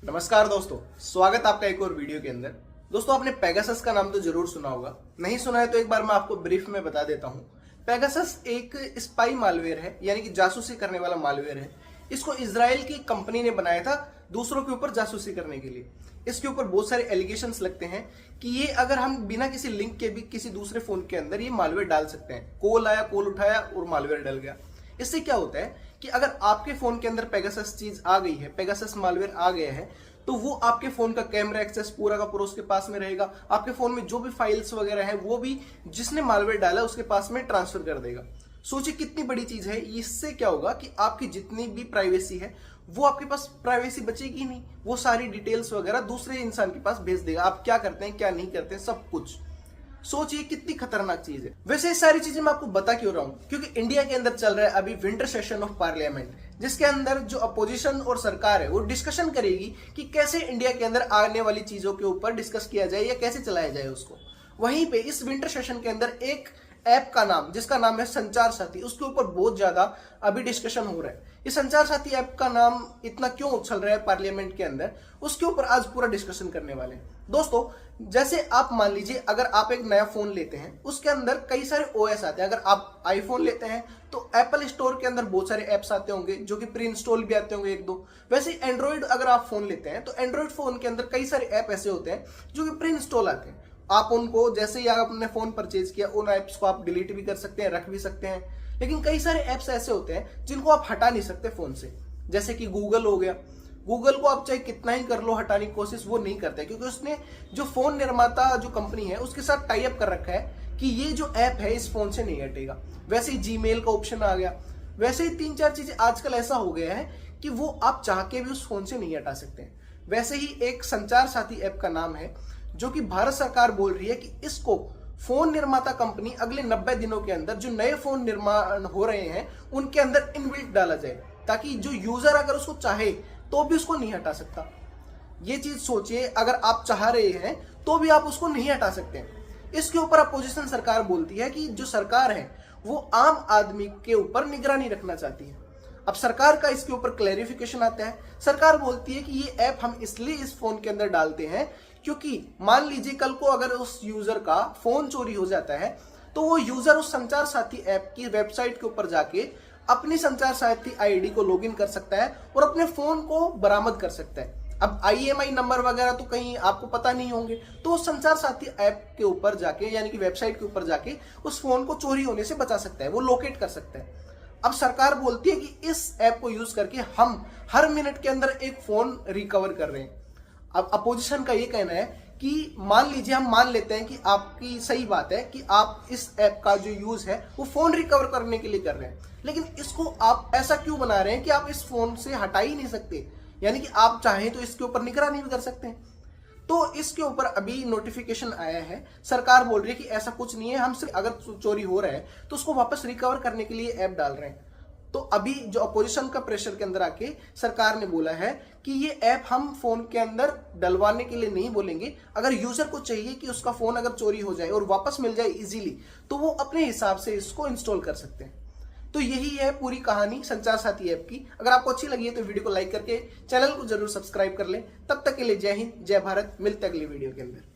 नमस्कार दोस्तों, स्वागत आपका एक और वीडियो के अंदर। दोस्तों, आपने पेगासस का नाम तो जरूर सुना होगा। नहीं सुना है तो एक बार मैं आपको ब्रीफ में बता देता हूं। पेगासस एक स्पाई मालवेयर है, यानी कि जासूसी करने वाला मालवेयर है। इसको इजराइल की कंपनी ने बनाया था दूसरों के ऊपर जासूसी करने के लिए। इसके ऊपर बहुत सारे एलिगेशंस लगते हैं कि ये अगर हम बिना किसी लिंक के भी किसी दूसरे फोन के अंदर ये मालवेयर डाल सकते हैं। कॉल आया, कॉल उठाया और मालवेयर डल गया। इससे क्या होता है कि अगर आपके फोन के अंदर पेगासस चीज आ गई है, पेगासस मालवेयर आ गया है, तो वो आपके फोन का कैमरा एक्सेस पूरा का पूरा उसके पास में रहेगा। आपके फोन में जो भी फाइल्स वगैरह है वो भी जिसने मालवेयर डाला उसके पास में ट्रांसफर कर देगा। सोचिए कितनी बड़ी चीज है। इससे क्या होगा कि आपकी जितनी भी प्राइवेसी है वो आपके पास प्राइवेसी बचेगी नहीं। वो सारी डिटेल्स वगैरह दूसरे इंसान के पास भेज देगा, आप क्या करते हैं क्या नहीं करते हैं सब कुछ। सोचिए कितनी खतरनाक चीज है। वैसे ये सारी चीजें मैं आपको बता क्यों रहा हूं, क्योंकि इंडिया के अंदर चल रहा है अभी विंटर सेशन ऑफ पार्लियामेंट, जिसके अंदर जो अपोजिशन और सरकार है वो डिस्कशन करेगी कि कैसे इंडिया के अंदर आने वाली चीजों के ऊपर डिस्कस किया जाए या कैसे चलाया जाए उसको। वहीं पे इस विंटर सेशन के अंदर एक ऐप का नाम, जिसका नाम है संचार साथी, उसके ऊपर बहुत ज्यादा अभी डिस्कशन हो रहा है। इस संचार साथी ऐप का नाम इतना क्यों उछल रहा है पार्लियामेंट के अंदर, उसके ऊपर आज पूरा डिस्कशन करने वाले हैं। दोस्तों, जैसे आप मान लीजिए अगर आप एक नया फोन लेते हैं, उसके अंदर कई सारे ओएस आते हैं। अगर आप आईफोन लेते हैं तो एप्पल स्टोर के अंदर बहुत सारे ऐप्स आते होंगे जो कि प्री इंस्टॉल भी आते होंगे एक दो। वैसे एंड्रॉइड अगर आप फोन लेते हैं तो एंड्रॉइड फोन के अंदर कई सारे ऐप ऐसे होते हैं जो कि प्री इंस्टॉल आते हैं। आप उनको जैसे ही आपने फोन परचेज किया उन ऐप्स को आप डिलीट भी कर सकते हैं, रख भी सकते हैं। लेकिन कई सारे ऐप्स ऐसे होते हैं जिनको आप हटा नहीं सकते फोन से, जैसे कि गूगल हो गया। गूगल को आप चाहे कितना ही कर लो हटाने की कोशिश, वो नहीं करते, क्योंकि उसने जो फोन निर्माता जो कंपनी है उसके साथ टाई अप कर रखा है कि ये जो ऐप है इस फोन से नहीं हटेगा। वैसे ही जीमेल का ऑप्शन आ गया। वैसे ही तीन चार चीजें आजकल ऐसा हो गया है कि वो आप चाह के भी उस फोन से नहीं हटा सकते। वैसे ही एक संचार साथी ऐप का नाम है जो कि भारत सरकार बोल रही है कि इसको फोन निर्माता कंपनी अगले 90 दिनों के अंदर जो नए फोन निर्माण हो रहे हैं उनके अंदर इनबिल्ट डाला जाए, ताकि जो यूजर अगर उसको चाहे तो भी उसको नहीं हटा सकता। ये चीज सोचिए, अगर आप चाह रहे हैं तो भी आप उसको नहीं हटा सकते। इसके ऊपर अपोजिशन सरकार बोलती है कि जो सरकार है वो आम आदमी के ऊपर निगरानी रखना चाहती है। अब सरकार का इसके ऊपर क्लैरिफिकेशन आता है। सरकार बोलती है कि ये ऐप हम इसलिए इस फोन के अंदर डालते हैं क्योंकि मान लीजिए कल को अगर उस यूजर का फोन चोरी हो जाता है तो वो यूजर उस संचार साथी ऐप की वेबसाइट के ऊपर जाके अपनी संचार साथी आईडी को लॉगिन कर सकता है और अपने फोन को बरामद कर सकता है। अब IMEI नंबर वगैरह तो कहीं आपको पता नहीं होंगे, तो उस संचार साथी ऐप के ऊपर जाके यानी कि वेबसाइट के ऊपर जाके उस फोन को चोरी होने से बचा सकता है, वो लोकेट कर सकता है। अब सरकार बोलती है कि इस ऐप को यूज करके हम हर मिनट के अंदर एक फोन रिकवर कर रहे हैं। अब अपोजिशन का ये कहना है कि मान लीजिए हम मान लेते हैं कि आपकी सही बात है कि आप इस ऐप का जो यूज है वो फोन रिकवर करने के लिए कर रहे हैं, लेकिन इसको आप ऐसा क्यों बना रहे हैं कि आप इस फोन से हटा ही नहीं सकते, यानी कि आप चाहें तो इसके ऊपर निगरानी भी कर सकते हैं। तो इसके ऊपर अभी नोटिफिकेशन आया है। सरकार बोल रही है कि ऐसा कुछ नहीं है, हम सिर्फ अगर चोरी हो रहा है तो उसको वापस रिकवर करने के लिए ऐप डाल रहे हैं। तो अभी जो अपोजिशन का प्रेशर के अंदर आके सरकार ने बोला है कि ये ऐप हम फोन के अंदर डलवाने के लिए नहीं बोलेंगे। अगर यूजर को चाहिए कि उसका फोन अगर चोरी हो जाए और वापस मिल जाए इजीली, तो वो अपने हिसाब से इसको इंस्टॉल कर सकते हैं। तो यही है पूरी कहानी संचार साथी ऐप की। अगर आपको अच्छी लगी है तो वीडियो को लाइक करके चैनल को जरूर सब्सक्राइब कर लें। तब तक के लिए जय हिंद, जय भारत। मिलते अगली वीडियो के अंदर।